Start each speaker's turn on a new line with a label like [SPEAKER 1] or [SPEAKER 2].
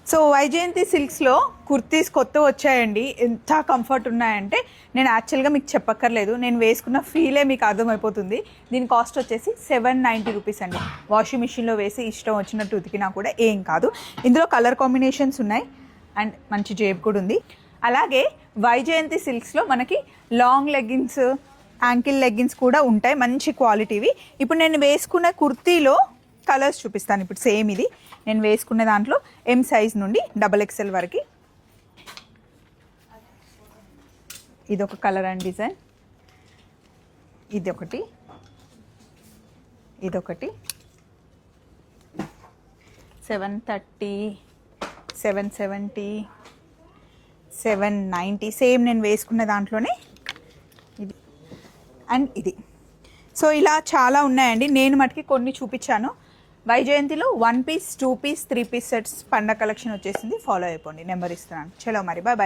[SPEAKER 1] So Vyjayanthi సిల్క్స్లో kurtis కొత్త వచ్చాయండి. ఎంత కంఫర్ట్ ఉన్నాయంటే నేను యాక్చువల్గా మీకు చెప్పక్కర్లేదు, నేను వేసుకున్న ఫీలే మీకు అర్థమైపోతుంది. దీని కాస్ట్ వచ్చేసి 790 రూపీస్ అండి. వాషింగ్ మిషన్లో వేసి ఇష్టం వచ్చినట్టు ఉతికినా కూడా ఏం కాదు. ఇందులో కలర్ కాంబినేషన్స్ ఉన్నాయి అండ్ మంచి జేబ్ కూడా ఉంది. అలాగే వైజయంతి సిల్క్స్లో మనకి లాంగ్ లెగ్గిన్స్, యాంకిల్ లెగ్గిన్స్ కూడా ఉంటాయి, మంచి క్వాలిటీవి. ఇప్పుడు నేను వేసుకున్న కుర్తీలో కలర్స్ చూపిస్తాను. ఇప్పుడు సేమ్ ఇది నేను వేసుకునే దాంట్లో M సైజ్ నుండి XXL వరకు. ఇదొక కలర్ అండ్ డిజైన్, ఇదొకటి, ఇదొకటి. 730, 770, 790 సేమ్ నేను వేసుకున్న దాంట్లోనే ఇది అండ్ ఇది. సో ఇలా చాలా ఉన్నాయండి. నేను మటుకి కొన్ని చూపించాను. వైజయంతిలో 1 పీస్, 2 పీస్, 3 పీస్ సెట్స్ పండగ కలెక్షన్ వచ్చేసింది. ఫాలో అయిపోండి, నెంబర్ ఇస్తున్నాను. చలో మరి, బాయ్ బాయ్.